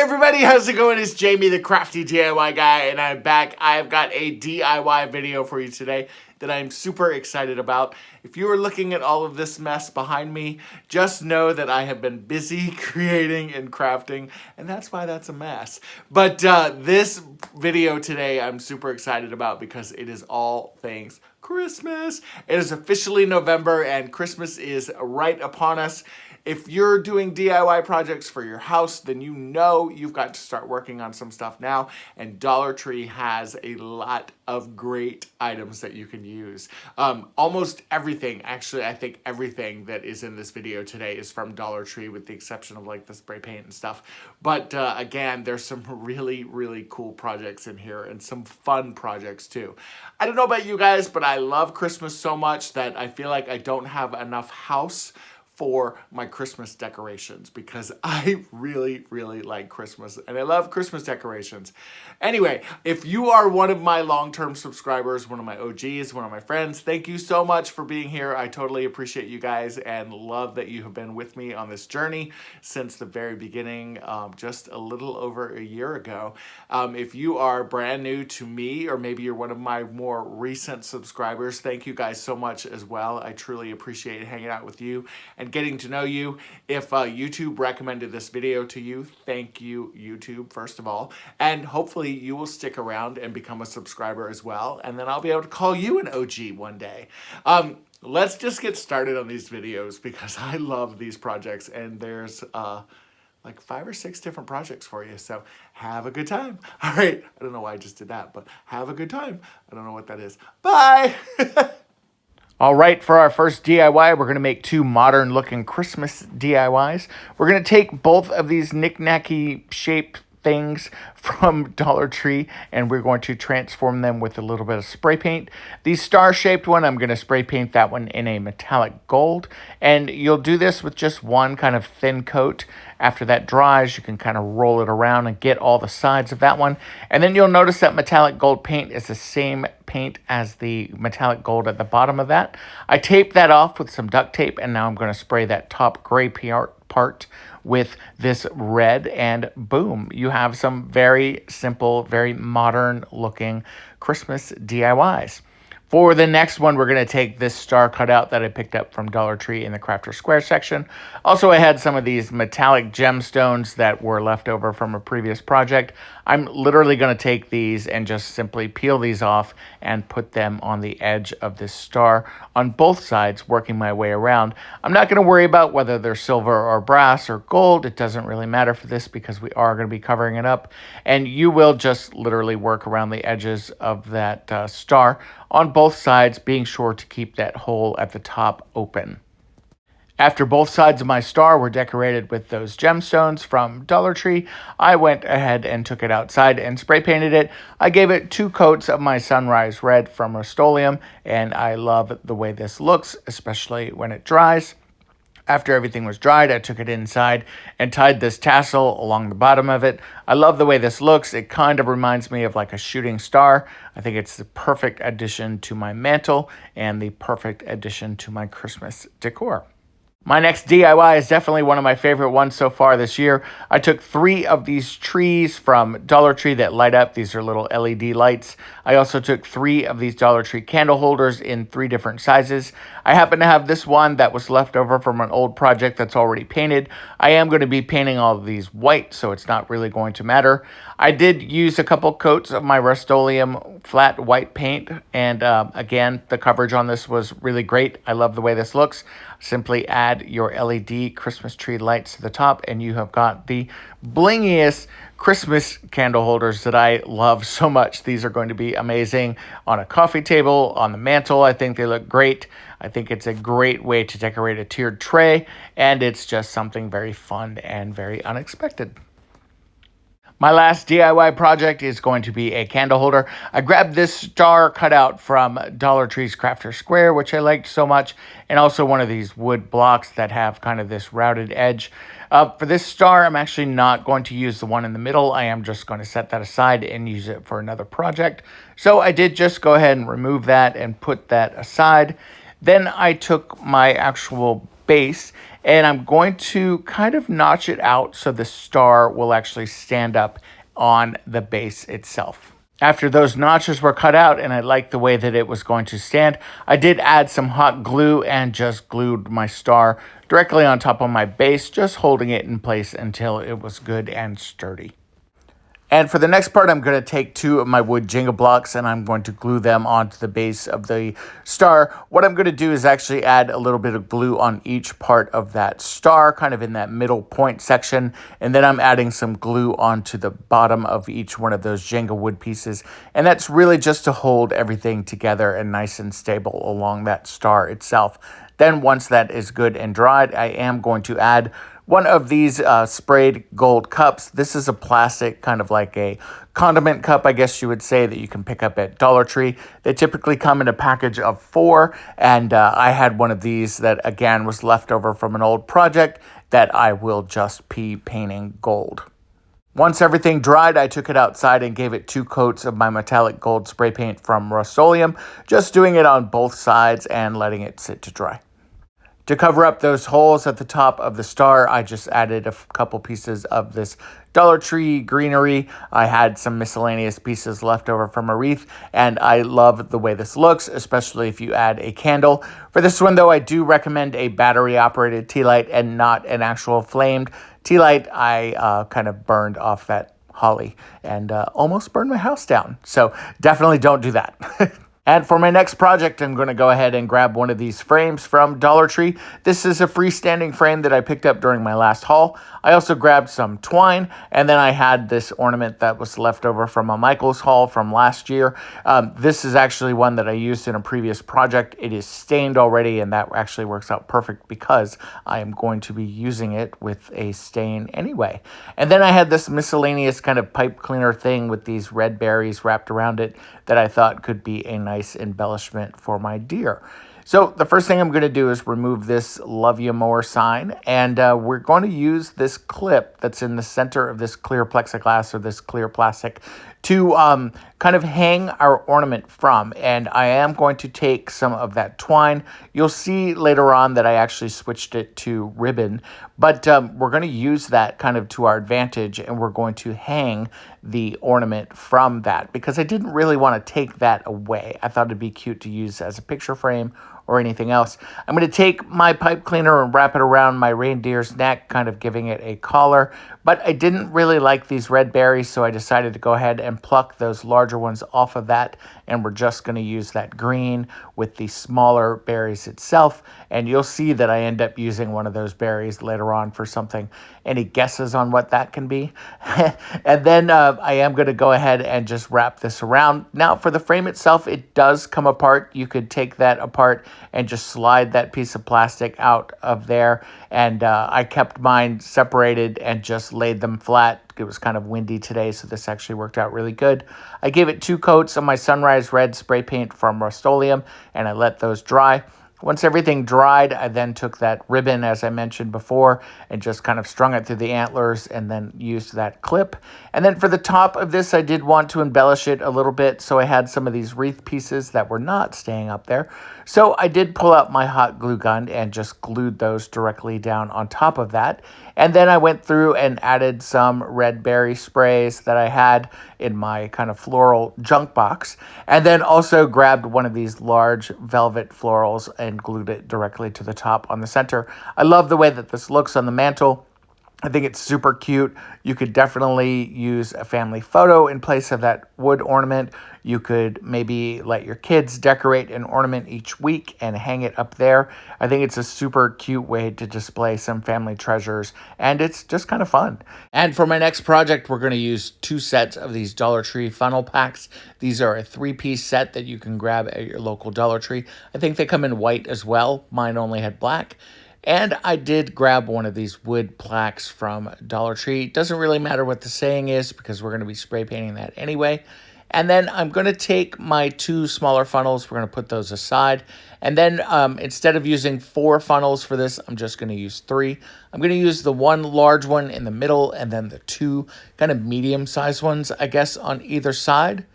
everybody, how's it going? It's Jamie, the crafty DIY guy, and I'm back. I've got a DIY video for you today that I'm super excited about. If you are looking at all of this mess behind me, just know that I have been busy creating and crafting, and that's why that's a mess. But this video today I'm super excited about because it is all things Christmas. It is officially November and Christmas is right upon us. If you're doing DIY projects for your house, then you know you've got to start working on some stuff now. And Dollar Tree has a lot of great items that you can use. Almost everything, actually, I think everything that is in this video today is from Dollar Tree with the exception of like the spray paint and stuff. But again, there's some really, really cool projects in here and some fun projects too. I don't know about you guys, but I love Christmas so much that I feel like I don't have enough house for my Christmas decorations because I really, really like Christmas and I love Christmas decorations. Anyway, if you are one of my long-term subscribers, one of my OGs, one of my friends, thank you so much for being here. I totally appreciate you guys and love that you have been with me on this journey since the very beginning, just a little over a year ago. If you are brand new to me, or maybe you're one of my more recent subscribers, thank you guys so much as well. I truly appreciate hanging out with you and getting to know you. If YouTube recommended this video to you, thank you, YouTube, first of all. And hopefully you will stick around and become a subscriber as well. And then I'll be able to call you an OG one day. Let's just get started on these videos because I love these projects and there's like 5 or 6 different projects for you. So have a good time. All right. I don't know why I just did that, but have a good time. I don't know what that is. Bye. All right, for our first DIY, we're going to make 2 modern-looking Christmas DIYs. We're going to take both of these knick-knacky shaped things from Dollar Tree and we're going to transform them with a little bit of spray paint. The star-shaped one, I'm going to spray paint that one in a metallic gold, and you'll do this with just one kind of thin coat. After that dries, you can kind of roll it around and get all the sides of that one, and then you'll notice that metallic gold paint is the same paint as the metallic gold at the bottom of that. I taped that off with some duct tape, and now I'm going to spray that top gray part with this red, and boom, you have some very simple, very modern looking Christmas DIYs. For the next one, we're going to take this star cutout that I picked up from Dollar Tree in the Crafter Square section. Also, I had some of these metallic gemstones that were left over from a previous project. I'm literally going to take these and just simply peel these off and put them on the edge of this star on both sides, working my way around. I'm not going to worry about whether they're silver or brass or gold. It doesn't really matter for this because we are going to be covering it up. And you will just literally work around the edges of that star on both sides, being sure to keep that hole at the top open. After both sides of my star were decorated with those gemstones from Dollar Tree, I went ahead and took it outside and spray painted it. I gave it 2 coats of my Sunrise Red from Rust-Oleum, and I love the way this looks, especially when it dries. After everything was dried, I took it inside and tied this tassel along the bottom of it. I love the way this looks. It kind of reminds me of like a shooting star. I think it's the perfect addition to my mantle and the perfect addition to my Christmas decor. My next DIY is definitely one of my favorite ones so far this year. I took 3 of these trees from Dollar Tree that light up. These are little LED lights. I also took 3 of these Dollar Tree candle holders in 3 different sizes. I happen to have this one that was left over from an old project that's already painted. I am going to be painting all of these white, so it's not really going to matter. I did use a couple coats of my Rust-Oleum flat white paint, and again, the coverage on this was really great. I love the way this looks. Simply add your LED Christmas tree lights to the top, and you have got the blingiest Christmas candle holders that I love so much. These are going to be amazing on a coffee table, on the mantle. I think they look great. I think it's a great way to decorate a tiered tray, and it's just something very fun and very unexpected. My last DIY project is going to be a candle holder. I grabbed this star cutout from Dollar Tree's Crafter Square, which I liked so much, and also one of these wood blocks that have kind of this routed edge. For this star, I'm actually not going to use the one in the middle. I am just going to set that aside and use it for another project. So I did just go ahead and remove that and put that aside. Then I took my actual base, and I'm going to kind of notch it out so the star will actually stand up on the base itself. After those notches were cut out and I liked the way that it was going to stand, I did add some hot glue and just glued my star directly on top of my base, just holding it in place until it was good and sturdy. And for the next part, I'm going to take 2 of my wood Jenga blocks and I'm going to glue them onto the base of the star. What I'm going to do is actually add a little bit of glue on each part of that star, kind of in that middle point section. And then I'm adding some glue onto the bottom of each one of those Jenga wood pieces. And that's really just to hold everything together and nice and stable along that star itself. Then once that is good and dried, I am going to add one of these sprayed gold cups. This is a plastic, kind of like a condiment cup, I guess you would say, that you can pick up at Dollar Tree. They typically come in a package of 4, and I had one of these that, again, was left over from an old project that I will just be painting gold. Once everything dried, I took it outside and gave it 2 coats of my metallic gold spray paint from Rust-Oleum, just doing it on both sides and letting it sit to dry. To cover up those holes at the top of the star, I just added a couple pieces of this Dollar Tree greenery. I had some miscellaneous pieces left over from a wreath, and I love the way this looks, especially if you add a candle. For this one, though, I do recommend a battery-operated tea light and not an actual flamed tea light. I kind of burned off that holly and almost burned my house down, so definitely don't do that. And for my next project, I'm going to go ahead and grab one of these frames from Dollar Tree. This is a freestanding frame that I picked up during my last haul. I also grabbed some twine, and then I had this ornament that was left over from a Michael's haul from last year. This is actually one that I used in a previous project. It is stained already, and that actually works out perfect because I am going to be using it with a stain anyway. And then I had this miscellaneous kind of pipe cleaner thing with these red berries wrapped around it that I thought could be a nice embellishment for my deer. So the first thing I'm going to do is remove this Love You More sign, and we're going to use this clip that's in the center of this clear plexiglass or this clear plastic to kind of hang our ornament from. And I am going to take some of that twine. You'll see later on that I actually switched it to ribbon, but we're going to use that kind of to our advantage, and we're going to hang the ornament from that because I didn't really want to take that away. I thought it'd be cute to use as a picture frame or anything else. I'm going to take my pipe cleaner and wrap it around my reindeer's neck, kind of giving it a collar. But I didn't really like these red berries, so I decided to go ahead and pluck those larger ones off of that. And we're just going to use that green with the smaller berries itself. And you'll see that I end up using one of those berries later on for something. Any guesses on what that can be? And then I am going to go ahead and just wrap this around. Now for the frame itself, it does come apart. You could take that apart and just slide that piece of plastic out of there. And I kept mine separated and just laid them flat. It was kind of windy today, so this actually worked out really good. I gave it 2 coats of my Sunrise Red spray paint from Rust-Oleum, and I let those dry. Once everything dried, I then took that ribbon, as I mentioned before, and just kind of strung it through the antlers and then used that clip. And then for the top of this, I did want to embellish it a little bit, so I had some of these wreath pieces that were not staying up there. So I did pull out my hot glue gun and just glued those directly down on top of that. And then I went through and added some red berry sprays that I had in my kind of floral junk box. And then also grabbed one of these large velvet florals and glued it directly to the top on the center. I love the way that this looks on the mantle. I think it's super cute. You could definitely use a family photo in place of that wood ornament. You could maybe let your kids decorate an ornament each week and hang it up there. I think it's a super cute way to display some family treasures, and it's just kind of fun. And for my next project, we're going to use 2 sets of these Dollar Tree funnel packs. These are a 3-piece set that you can grab at your local Dollar Tree. I think they come in white as well. Mine only had black. And I did grab one of these wood plaques from Dollar Tree. It doesn't really matter what the saying is because we're going to be spray painting that anyway. And then I'm going to take my 2 smaller funnels. We're going to put those aside. And then instead of using 4 funnels for this, I'm just going to use 3. I'm going to use the 1 large one in the middle and then the 2 kind of medium-sized ones, I guess, on either side.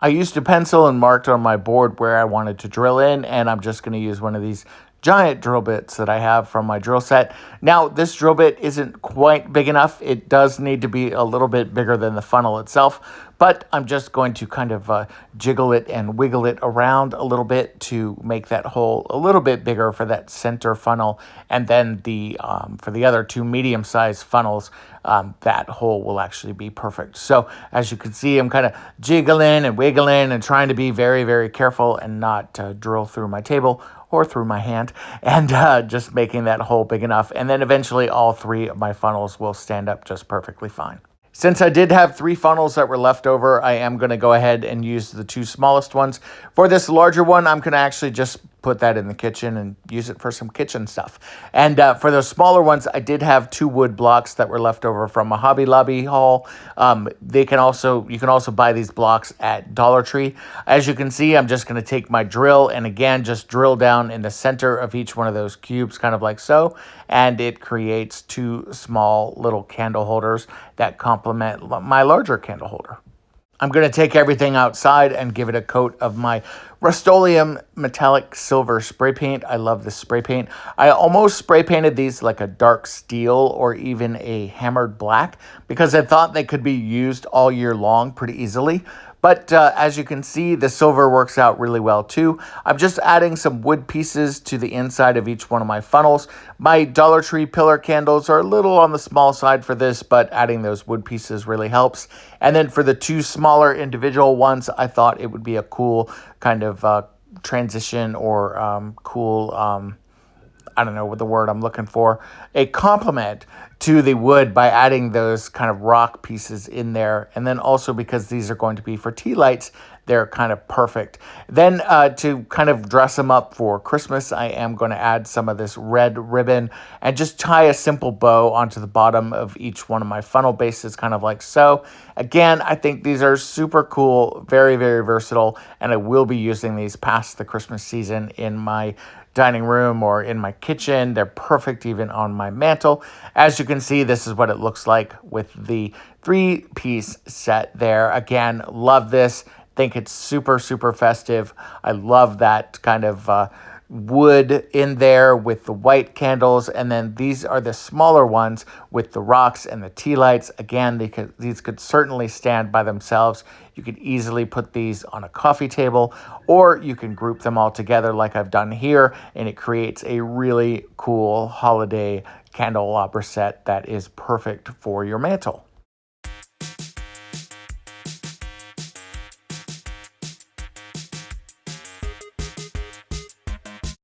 I used a pencil and marked on my board where I wanted to drill in, and I'm just going to use one of these giant drill bits that I have from my drill set. Now, this drill bit isn't quite big enough. It does need to be a little bit bigger than the funnel itself, but I'm just going to kind of jiggle it and wiggle it around a little bit to make that hole a little bit bigger for that center funnel. And then for the other two medium-sized funnels, that hole will actually be perfect. So as you can see, I'm kind of jiggling and wiggling and trying to be very, very careful and not drill through my table or through my hand, and just making that hole big enough. And then eventually all three of my funnels will stand up just perfectly fine. Since I did have 3 funnels that were left over, I am going to go ahead and use the 2 smallest ones. For this larger one, I'm going to actually just put that in the kitchen and use it for some kitchen stuff. And for those smaller ones, I did have 2 wood blocks that were left over from a Hobby Lobby haul. You can also buy these blocks at Dollar Tree. As you can see, I'm just going to take my drill and again just drill down in the center of each one of those cubes, kind of like so, and it creates 2 small little candle holders that complement my larger candle holder. I'm going to take everything outside and give it a coat of my Rust-Oleum metallic silver spray paint. I love this spray paint. I almost spray painted these like a dark steel or even a hammered black because I thought they could be used all year long pretty easily. But as you can see, the silver works out really well too. I'm just adding some wood pieces to the inside of each one of my funnels. My Dollar Tree pillar candles are a little on the small side for this, but adding those wood pieces really helps. And then for the 2 smaller individual ones, I thought it would be a cool kind of transition or cool, I don't know what the word I'm looking for, a complement to the wood by adding those kind of rock pieces in there. And then also because these are going to be for tea lights, they're kind of perfect. Then to kind of dress them up for Christmas, I am going to add some of this red ribbon and just tie a simple bow onto the bottom of each one of my funnel bases, kind of like so. Again, I think these are super cool, very, very versatile, and I will be using these past the Christmas season in my dining room or in my kitchen. They're perfect even on my mantle. As you can see, this is what it looks like with the 3-piece set there. Again, love this. Think it's super, super festive. I love that kind of wood in there with the white candles, and then these are the smaller ones with the rocks and the tea lights. Again, these could certainly stand by themselves. You could easily put these on a coffee table, or you can group them all together like I've done here, and it creates a really cool holiday candelabra set that is perfect for your mantle.